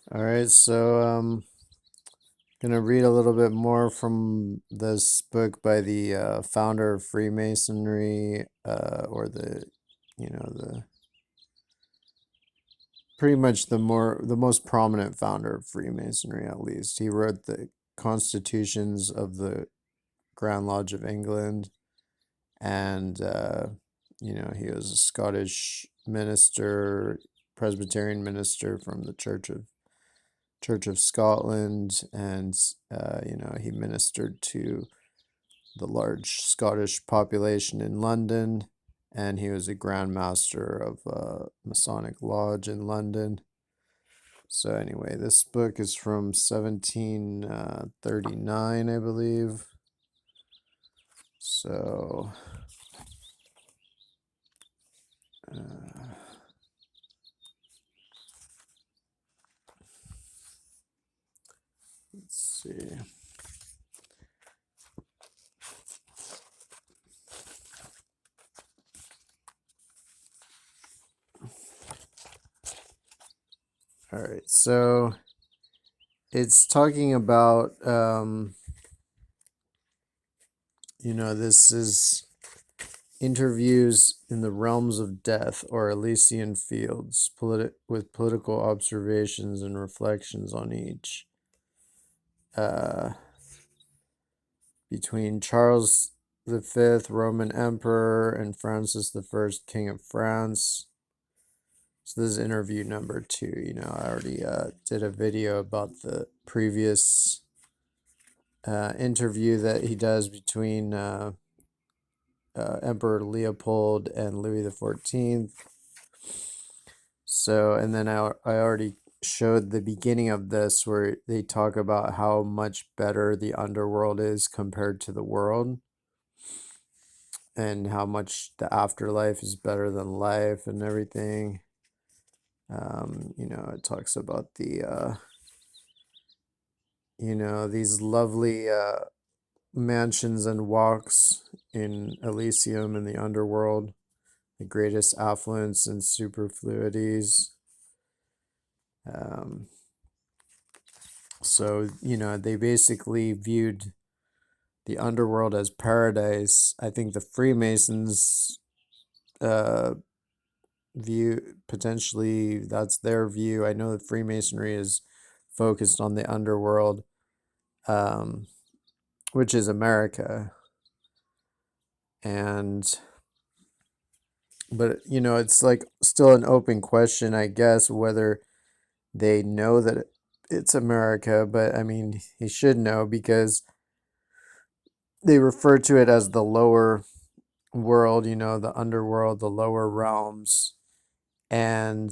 All right, so gonna read a little bit more from this book by the founder of Freemasonry, or the pretty much the most prominent founder of Freemasonry, at least. He wrote the constitutions of the Grand Lodge of England, and he was a Scottish minister, Presbyterian minister from the Church of Scotland, and he ministered to the large Scottish population in London, and he was a Grand Master of a Masonic Lodge in London. So anyway, this book is from 1739, I believe. So let's see. All right, so it's talking about, this is interviews in the realms of death or Elysian fields, with political observations and reflections on each. Between Charles V, Roman Emperor, and Francis I, King of France. So this is interview number 2. I already did a video about the previous interview that he does between Emperor Leopold and Louis XIV. So, and then I already showed the beginning of this where they talk about how much better the underworld is compared to the world, and how much the afterlife is better than life and everything. It talks about these lovely mansions and walks in Elysium in the underworld, the greatest affluence and superfluities. So, they basically viewed the underworld as paradise. I think the Freemasons view, potentially that's their view. I know that Freemasonry is focused on the underworld, which is America. But it's like still an open question, I guess, whether they know that it's America. But I mean, he should know, because they refer to it as the lower world, the underworld, the lower realms. And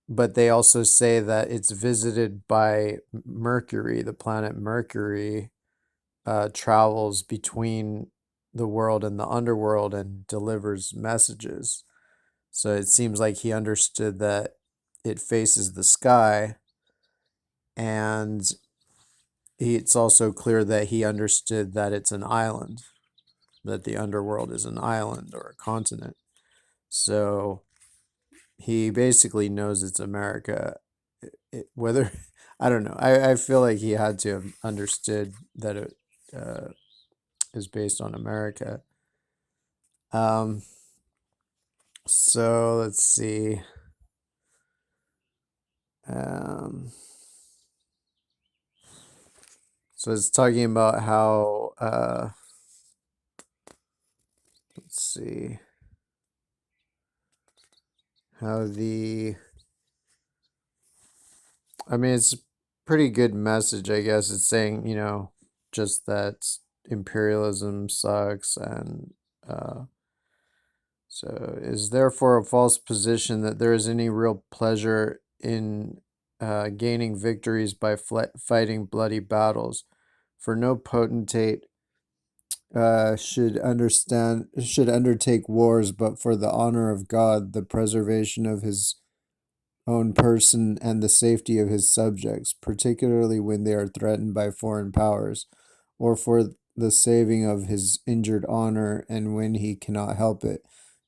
but they also say that it's visited by Mercury. The planet Mercury travels between the world and the underworld and delivers messages. So it seems like he understood that it faces the sky, and it's also clear that he understood that it's an island, that the underworld is an island or a continent. So he basically knows it's America. Whether, I don't know. I feel like he had to have understood that it is based on America. So let's see. So it's talking about how, let's see, how it's a pretty good message, I guess. It's saying, just that imperialism sucks, and so is therefore a false position that there is any real pleasure in gaining victories by fighting bloody battles. For no potentate should undertake wars, but for the honor of God, the preservation of his own person, and the safety of his subjects, particularly when they are threatened by foreign powers, or for the saving of his injured honor, and when he cannot help it,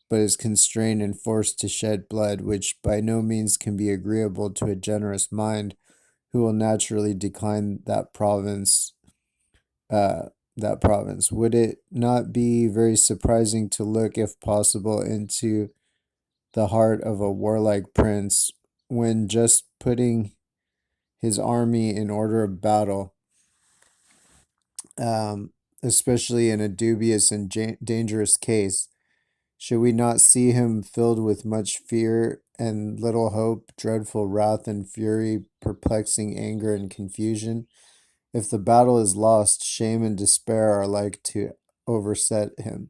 but is constrained and forced to shed blood, which by no means can be agreeable to a generous mind, who will naturally decline that province. Uh, that province. Would it not be very surprising to look, if possible, into the heart of a warlike prince when just putting his army in order of battle, especially in a dubious and dangerous case? Should we not see him filled with much fear and little hope, dreadful wrath and fury, perplexing anger and confusion? If the battle is lost, shame and despair are like to overset him.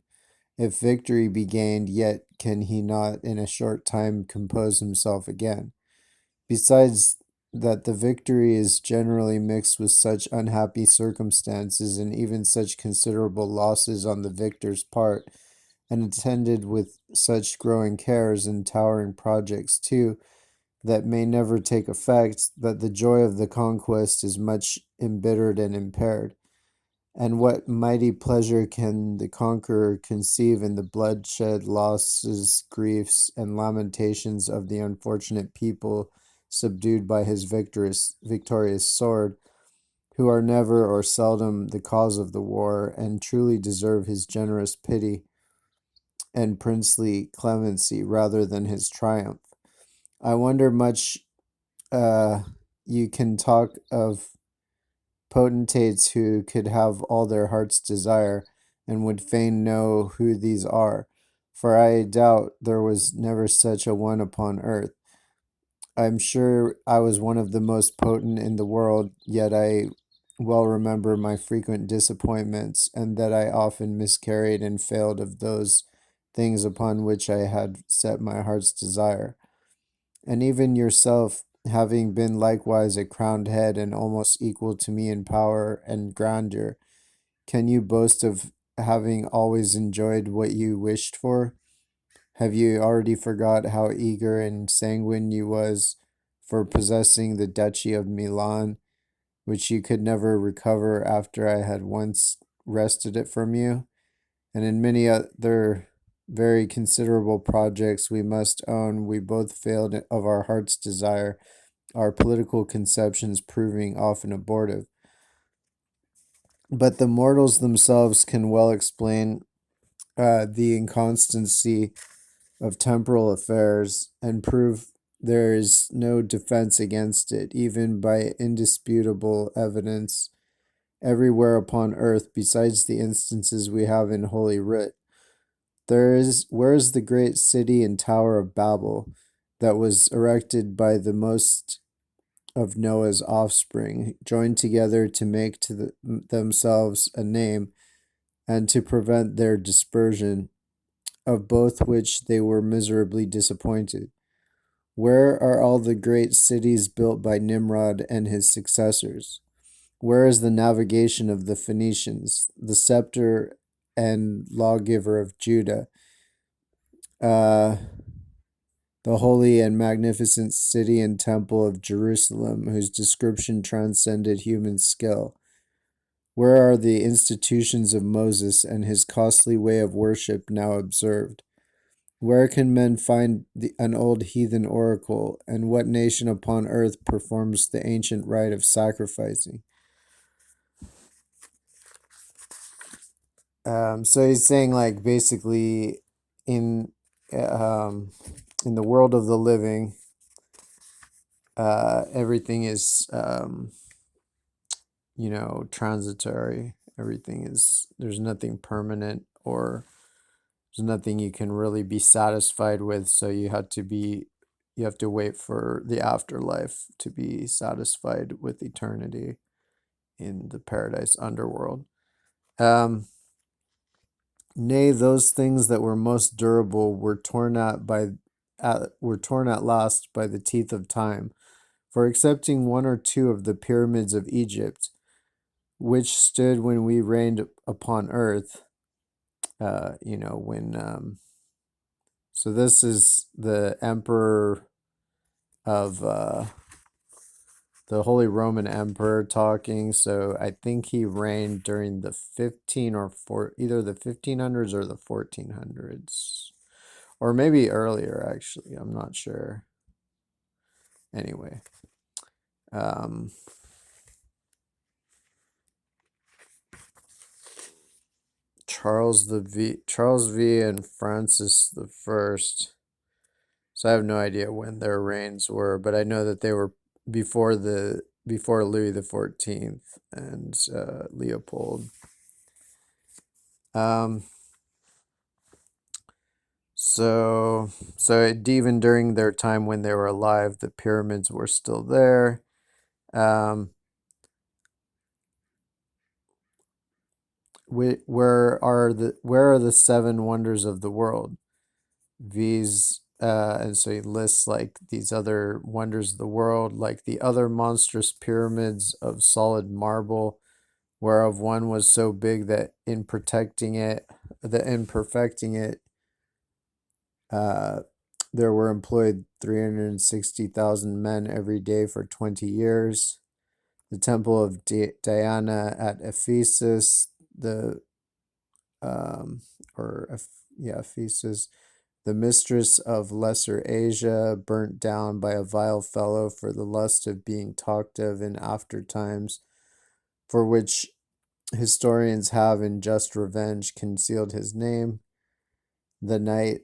If victory be gained, yet can he not in a short time compose himself again. Besides that, the victory is generally mixed with such unhappy circumstances and even such considerable losses on the victor's part, and attended with such growing cares and towering projects too, that may never take effect, that the joy of the conquest is much embittered and impaired. And what mighty pleasure can the conqueror conceive in the bloodshed, losses, griefs, and lamentations of the unfortunate people subdued by his victorious sword, who are never or seldom the cause of the war, and truly deserve his generous pity and princely clemency rather than his triumph? I wonder much you can talk of potentates who could have all their heart's desire, and would fain know who these are, for I doubt there was never such a one upon earth. I'm sure I was one of the most potent in the world, yet I well remember my frequent disappointments, and that I often miscarried and failed of those things upon which I had set my heart's desire. And even yourself, having been likewise a crowned head and almost equal to me in power and grandeur, can you boast of having always enjoyed what you wished for? Have you already forgot how eager and sanguine you was for possessing the Duchy of Milan, which you could never recover after I had once wrested it from you? And in many other very considerable projects we must own, we both failed of our heart's desire, our political conceptions proving often abortive. But the mortals themselves can well explain the inconstancy of temporal affairs, and prove there is no defense against it, even by indisputable evidence everywhere upon earth, besides the instances we have in Holy Writ. Where is the great city and tower of Babel, that was erected by the most of Noah's offspring, joined together to make to themselves a name, and to prevent their dispersion, of both which they were miserably disappointed? Where are all the great cities built by Nimrod and his successors? Where is the navigation of the Phoenicians, the scepter and lawgiver of Judah, uh, the holy and magnificent city and temple of Jerusalem, whose description transcended human skill? Where are the institutions of Moses and his costly way of worship now observed? Where can men find an old heathen oracle, and what nation upon earth performs the ancient rite of sacrificing? So he's saying, like, basically, in um, in the world of the living, everything is transitory. Everything is There's nothing permanent, or there's nothing you can really be satisfied with. So you have to wait for the afterlife to be satisfied with eternity in the paradise underworld. Nay, those things that were most durable were torn at last by the teeth of time. For excepting one or two of the pyramids of Egypt, which stood when we reigned upon earth, when so this is the emperor of the Holy Roman Emperor talking. So I think he reigned during the either the 1500s or the 1400s, or maybe earlier actually. I'm not sure. Anyway, um, Charles V and Francis the First. So I have no idea when their reigns were, but I know that they were before Louis the 14th and Leopold. Um, so even during their time when they were alive, the pyramids were still there. Um, where are the seven wonders of the world? These and so he lists like these other wonders of the world, like the other monstrous pyramids of solid marble, whereof one was so big that in perfecting it, uh, there were employed 360,000 men every day for 20 years. The temple of Diana at Ephesus, the um, or yeah, Ephesus, the mistress of Lesser Asia, burnt down by a vile fellow for the lust of being talked of in after times, for which historians have in just revenge concealed his name. The night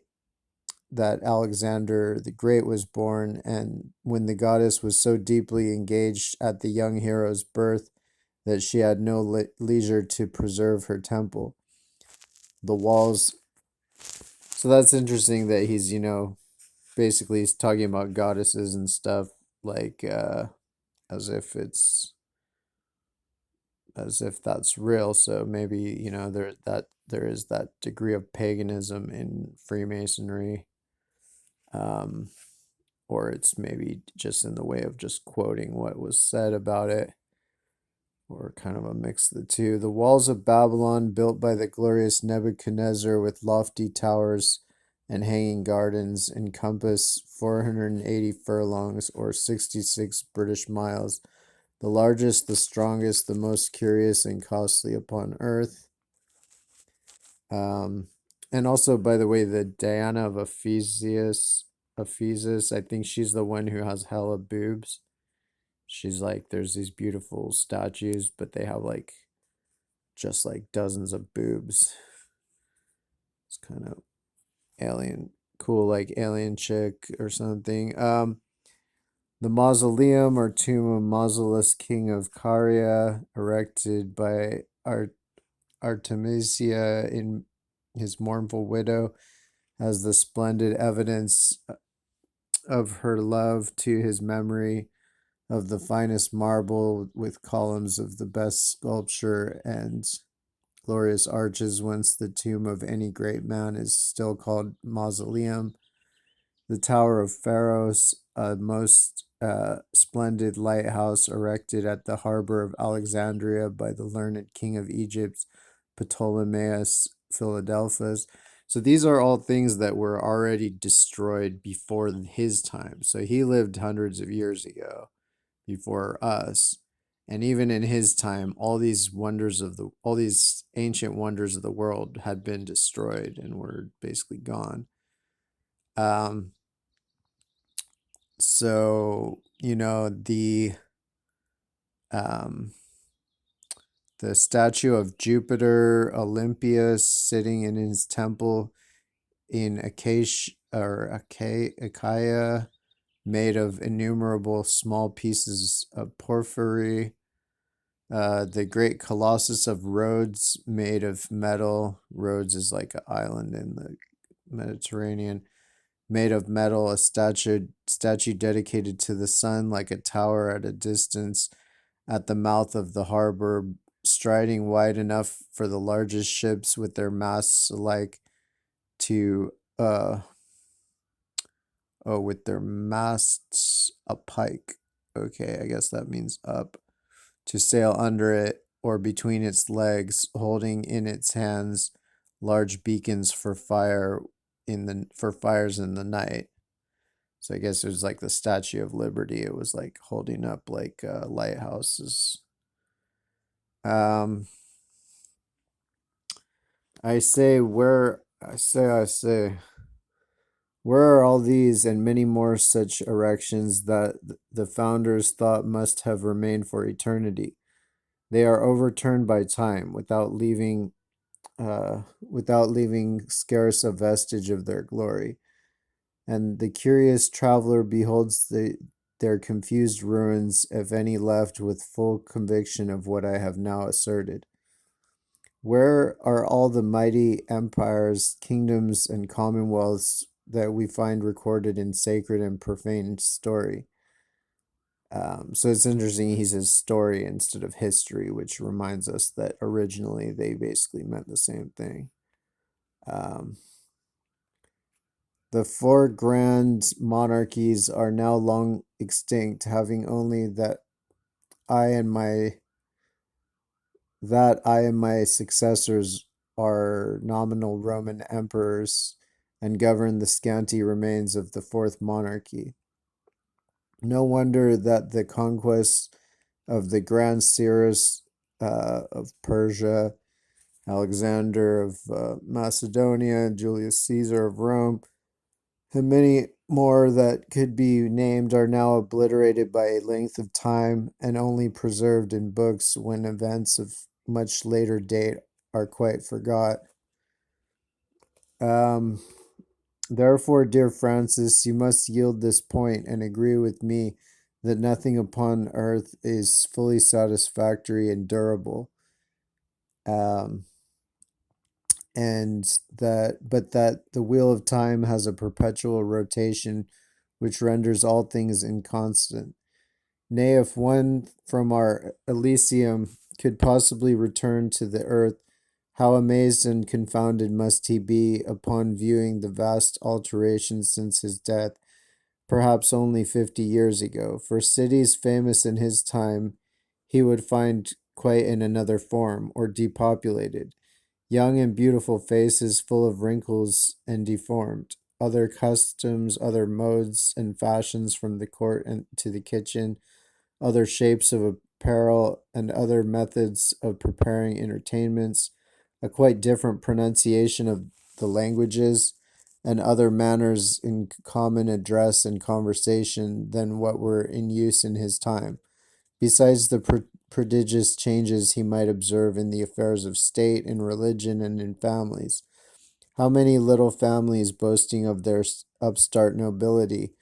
that Alexander the Great was born, and when the goddess was so deeply engaged at the young hero's birth that she had no leisure to preserve her temple. The walls. So that's interesting that he's, basically he's talking about goddesses and stuff, like as if it's as if that's real. So maybe, there is that degree of paganism in Freemasonry. Um, or it's maybe just in the way of just quoting what was said about it, or kind of a mix of the two. The walls of Babylon, built by the glorious Nebuchadnezzar with lofty towers and hanging gardens, encompass 480 furlongs, or 66 British miles, the largest, the strongest, the most curious and costly upon earth. Um, and also, by the way, the Diana of Ephesus, I think she's the one who has hella boobs. She's like, there's these beautiful statues, but they have like just like dozens of boobs. It's kind of alien, cool, like alien chick or something. The mausoleum or tomb of Mausolus, king of Caria, erected by Artemisia in his mournful widow, has the splendid evidence of her love to his memory, of the finest marble with columns of the best sculpture and glorious arches, whence the tomb of any great man is still called mausoleum. The Tower of Pharos, a most splendid lighthouse erected at the harbor of Alexandria by the learned king of Egypt, Ptolemaeus Philadelphus. So these are all things that were already destroyed before his time. So he lived hundreds of years ago before us. And even in his time, all these ancient wonders of the world had been destroyed and were basically gone. Um, so, um, the statue of Jupiter Olympius sitting in his temple in Achaia, made of innumerable small pieces of porphyry. The great Colossus of Rhodes, made of metal. Rhodes is like an island in the Mediterranean. Made of metal, a statue dedicated to the sun, like a tower at a distance, at the mouth of the harbor, striding wide enough for the largest ships with their masts alike to with their masts a pike. Okay, I guess that means up. To sail under it or between its legs, holding in its hands large beacons for fires in the night. So I guess it was like the Statue of Liberty. It was like holding up like lighthouses. Um, I say where I say Where are all these and many more such erections that the founders thought must have remained for eternity? They are overturned by time without leaving scarce a vestige of their glory. And the curious traveler beholds their confused ruins, if any left, with full conviction of what I have now asserted. Where are all the mighty empires, kingdoms, and commonwealths that we find recorded in sacred and profane story? So it's interesting he says story instead of history, which reminds us that originally they basically meant the same thing. Um, the four grand monarchies are now long extinct, having only I and my I and my successors are nominal Roman emperors and govern the scanty remains of the fourth monarchy. No wonder that the conquest of the Grand Cyrus of Persia, Alexander of Macedonia, Julius Caesar of Rome, and many more that could be named are now obliterated by a length of time and only preserved in books when events of much later date are quite forgot. Um, Therefore, dear Francis, you must yield this point and agree with me that nothing upon earth is fully satisfactory and durable. Um, and that the wheel of time has a perpetual rotation which renders all things inconstant. Nay, if one from our Elysium could possibly return to the earth, how amazed and confounded must he be upon viewing the vast alterations since his death, perhaps only 50 years ago. For cities famous in his time he would find quite in another form, or depopulated. Young and beautiful faces full of wrinkles and deformed. Other customs, other modes and fashions from the court and to the kitchen, other shapes of apparel, and other methods of preparing entertainments, a quite different pronunciation of the languages, and other manners in common address and conversation than what were in use in his time, besides the prodigious changes he might observe in the affairs of state, in religion, and in families. How many little families boasting of their upstart nobility,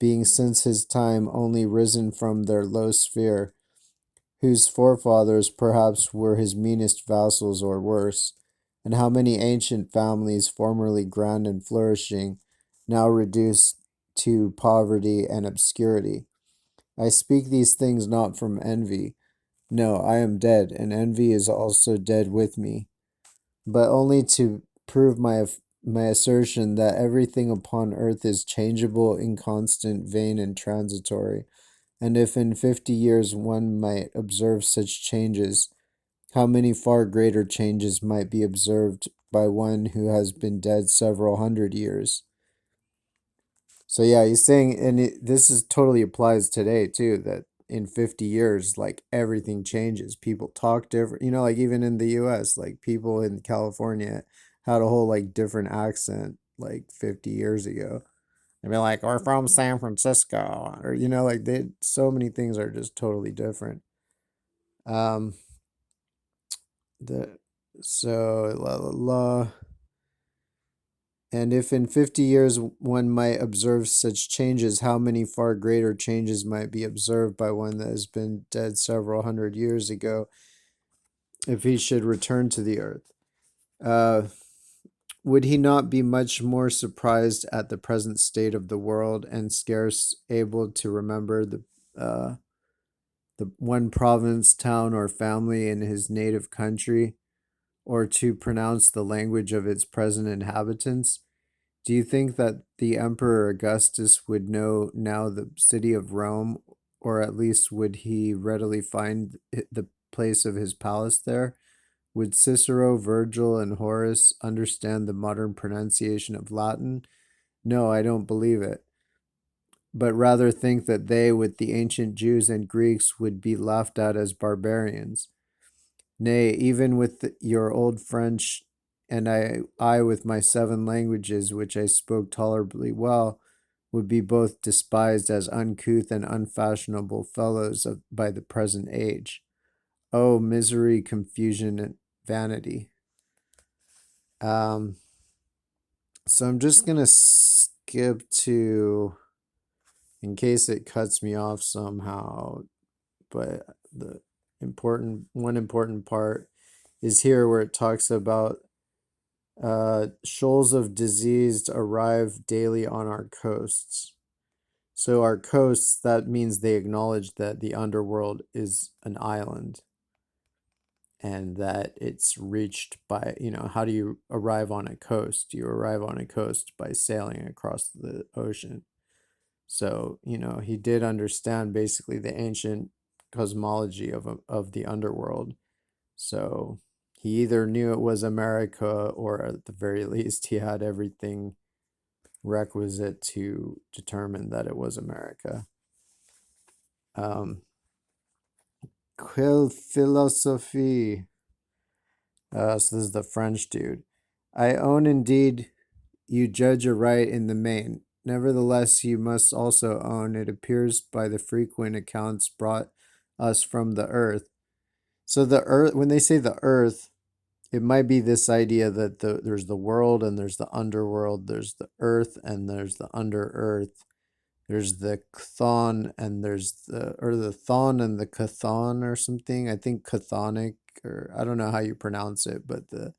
being since his time only risen from their low sphere, whose forefathers perhaps were his meanest vassals or worse, and how many ancient families, formerly grand and flourishing, now reduced to poverty and obscurity. I speak these things not from envy. No, I am dead, and envy is also dead with me, but only to prove my assertion that everything upon earth is changeable, inconstant, vain, and transitory. And if in 50 years one might observe such changes, how many far greater changes might be observed by one who has been dead several hundred years? So yeah, he's saying, and this is totally applies today too, that in 50 years, like everything changes. People talk different, like even in the US, like people in California had a whole like different accent like 50 years ago. They'd be like, we're from San Francisco, or like so many things are just totally different. Um, the so la la la. And if in 50 years one might observe such changes, how many far greater changes might be observed by one that has been dead several hundred years ago if he should return to the earth? Uh, would he not be much more surprised at the present state of the world and scarce able to remember the one province, town, or family in his native country, or to pronounce the language of its present inhabitants? Do you think that the Emperor Augustus would know now the city of Rome, or at least would he readily find the place of his palace there? Would Cicero, Virgil, and Horace understand the modern pronunciation of Latin? No, I don't believe it, but rather think that they, with the ancient Jews and Greeks, would be laughed at as barbarians. Nay, even with your old French and I with my 7 languages, which I spoke tolerably well, would be both despised as uncouth and unfashionable fellows by the present age. Oh, misery, confusion, and vanity. Um, so I'm just gonna skip to, in case it cuts me off somehow, but the one important part is here where it talks about shoals of diseased arrive daily on our coasts. So our coasts, that means they acknowledge that the underworld is an island and that it's reached by, how do you arrive on a coast? You arrive on a coast by sailing across the ocean. So, he did understand basically the ancient cosmology of the underworld. So he either knew it was America, or at the very least, he had everything requisite to determine that it was America. Quelle philosophie. So this is the French dude. I own indeed you judge aright in the main. Nevertheless, you must also own, it appears by the frequent accounts brought us from the earth. So the earth, when they say the earth, it might be this idea that there's the world and there's the underworld, there's the earth and there's the under earth, there's the chthon and the thon and the chthon or something. I think chthonic, or I don't know how you pronounce it, but the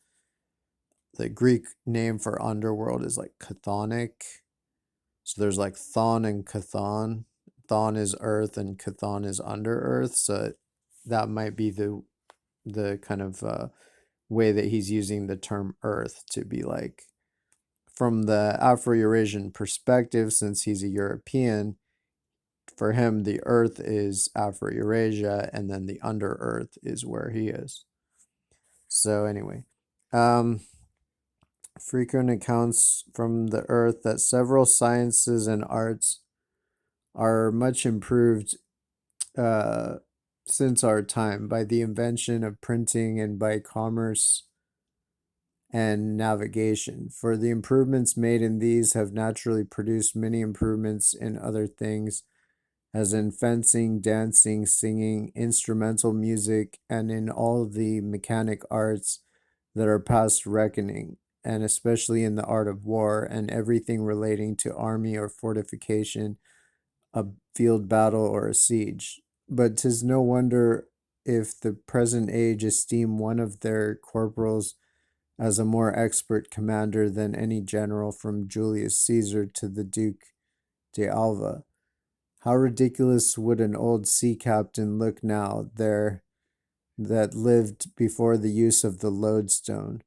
Greek name for underworld is like chthonic. So there's like thon and chthon. Thon is earth and chthon is under earth. So that might be the kind of way that he's using the term earth to be like, from the Afro-Eurasian perspective, since he's a European, for him the earth is Afro-Eurasia and then the under earth is where he is. So anyway, frequent accounts from the earth that several sciences and arts are much improved since our time by the invention of printing and by commerce and navigation. For the improvements made in these have naturally produced many improvements in other things, as in fencing, dancing, singing, instrumental music, and in all the mechanic arts that are past reckoning, and especially in the art of war and everything relating to army or fortification, a field battle or a siege. But 'tis no wonder if the present age esteem one of their corporals as a more expert commander than any general from Julius Caesar to the Duke de Alva. How ridiculous would an old sea captain look now there that lived before the use of the lodestone?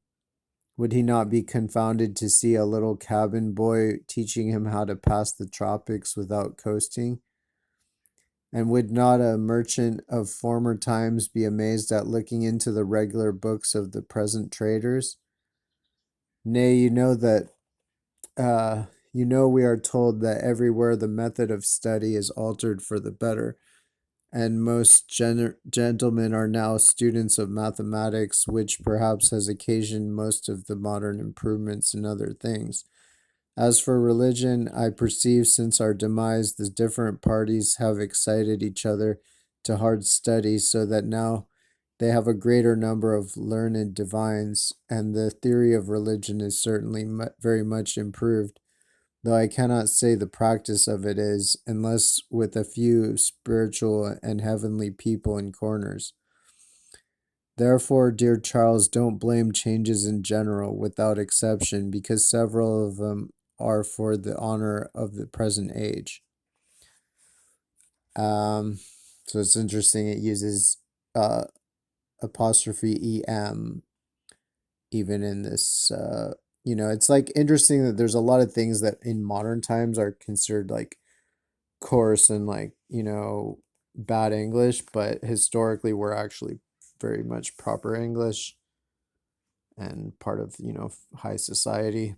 Would he not be confounded to see a little cabin boy teaching him how to pass the tropics without coasting? And would not a merchant of former times be amazed at looking into the regular books of the present traders? Nay, we are told that everywhere the method of study is altered for the better, and most gentlemen are now students of mathematics, which perhaps has occasioned most of the modern improvements in other things. As for religion, I perceive since our demise the different parties have excited each other to hard study, so that now they have a greater number of learned divines, and the theory of religion is certainly very much improved, though I cannot say the practice of it is, unless with a few spiritual and heavenly people in corners. Therefore, dear Charles, don't blame changes in general, without exception, because several of them are for the honor of the present age. So it's interesting, it uses apostrophe em even in this. It's like interesting that there's a lot of things that in modern times are considered like coarse and like, bad English, but historically were actually very much proper English and part of, high society.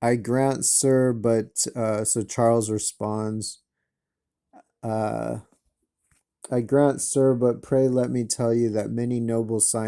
I grant, sir, but so Charles responds, I grant, sir, but pray let me tell you that many noble scientists